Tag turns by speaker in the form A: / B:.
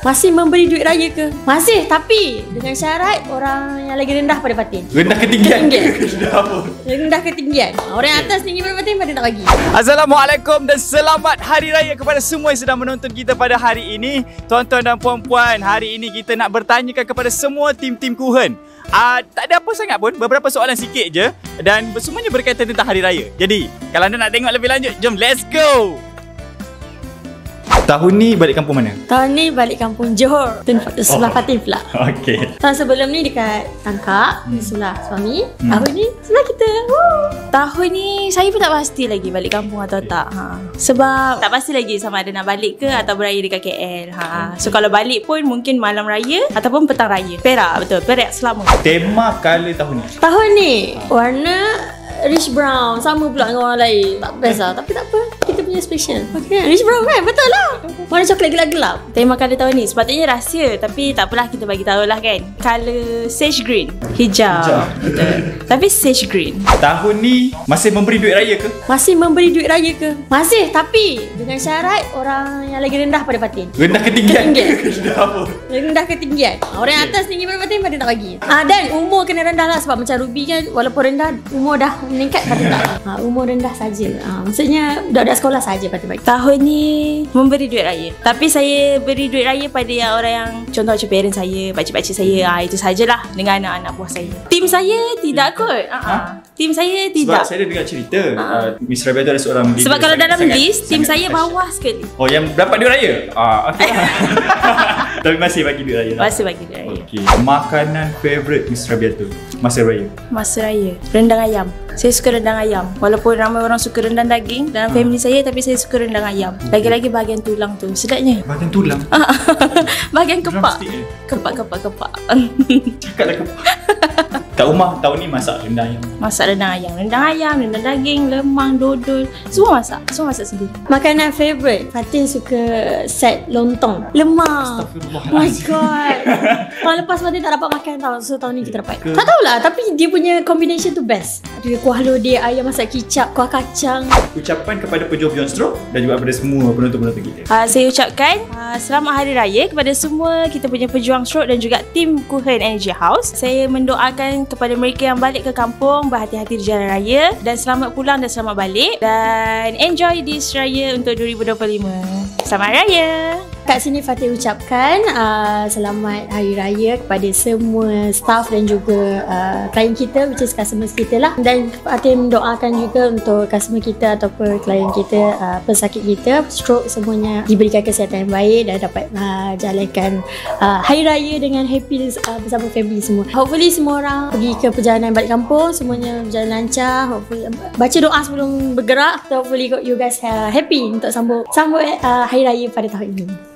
A: Masih memberi duit raya ke? Masih, tapi dengan syarat orang yang lagi rendah pada batin.
B: Rendah ketinggian.
A: Rendah ketinggian. Orang yang atas tinggi pada batin pada tak bagi.
B: Assalamualaikum dan selamat Hari Raya kepada semua yang sedang menonton kita pada hari ini. Tuan-tuan dan puan-puan, hari ini kita nak bertanyakan kepada semua tim-tim Kuhen. Tak ada apa sangat pun, beberapa soalan sikit je dan semuanya berkaitan tentang Hari Raya. Jadi, kalau anda nak tengok lebih lanjut, jom let's go! Tahun ni balik kampung mana?
A: Tahun ni balik kampung Johor. Sebelah Fatin pula.
B: Okey.
A: Tahun sebelum ni dekat Tangkak, sebelah suami. Tahun ni sebelah kita.
C: Tahun ni saya pun tak pasti lagi balik kampung atau tak. Sebab tak pasti lagi sama ada nak balik ke atau beraya dekat KL. So kalau balik pun mungkin malam raya ataupun petang raya. Perak, betul. Perak selama.
B: Tema color tahun ni?
A: Tahun ni warna rich brown. Sama pula dengan orang lain. Tak best lah. Tapi tak apa, kita punya special. Okay, rich brown kan? Betul lah. Warna coklat gelap-gelap.
C: Tema colour tahun ni sepatutnya rahsia, tapi tak apalah, kita bagi tahu lah kan. Colour sage green. Hijau. Betul. Tapi sage green.
B: Tahun ni masih memberi duit raya ke?
A: Masih memberi duit raya ke? Masih, tapi dengan syarat orang yang lagi rendah pada batin.
B: Rendah ketinggian.
A: Rendah ketinggian. Orang yang atas tinggi pada batin pada tak bagi. Dan umur kena rendah lah. Sebab macam Ruby kan, walaupun rendah, umur dah meningkat pada tak. Umur rendah saja. Maksudnya budak-budak sekolah saja pada bagi.
C: Tahun ni memberi duit raya. Tapi saya beri duit raya pada yang orang yang, contoh macam parent saya, pakcik-pakcik saya. Itu sajalah dengan anak-anak buah saya. Tim saya tidak kot. Tim saya tidak.
B: Sebab saya ada dengar cerita Miss Rabia tu ada seorang leader.
C: Sebab kalau dalam list, tim saya bawah sekali.
B: Oh, yang dapat duit raya? Okay. Tapi masih bagi duit raya lah.
C: Masih bagi duit raya.
B: Okay. Makanan favourite Miss Rabia tu masa raya?
C: Masa raya, rendang ayam. Saya suka rendang ayam. Walaupun ramai orang suka rendang daging dalam family saya, tapi saya suka rendang ayam. Lagi-lagi bahagian tulang tu, sedapnya.
B: Bahagian tulang?
C: Bahagian kepak.
B: Drumstick.
C: Kepak.
B: Cakaplah kepak. Kat rumah tahun ni masak rendang ayam.
C: Masak rendang ayam, rendang daging, lemang, dodol. Semua masak sendiri.
A: Makanan favourite, Fatin suka set lontong lemak. Oh my god. Tahun lepas Fatin tak dapat makan tau. So tahun ni kita dapat. Tak tahulah, tapi dia punya combination tu best. Ada kuah lodeh, ayam masak kicap, kuah kacang.
B: Ucapan kepada pejuang Beyond Stroke dan juga kepada semua penonton-penonton kita.
C: Saya ucapkan selamat Hari Raya kepada semua kita punya pejuang stroke dan juga tim Kuhen Energy House. Saya mendoakan kepada mereka yang balik ke kampung, berhati-hati di jalan raya dan selamat pulang dan selamat balik dan enjoy this raya untuk 2025. Selamat Raya.
A: Kat sini Fatin ucapkan selamat Hari Raya kepada semua staff dan juga klien kita, which is customers kita lah. Dan Fatin mendoakan juga untuk customer kita ataupun klien kita, pesakit kita, stroke, semuanya diberikan kesihatan yang baik dan dapat jalankan Hari Raya dengan happy bersama family semua. Hopefully semua orang pergi ke perjalanan balik kampung, semuanya berjalan lancar. Hopefully, baca doa sebelum bergerak. So hopefully you guys happy untuk sambut Hari Raya pada tahun ini.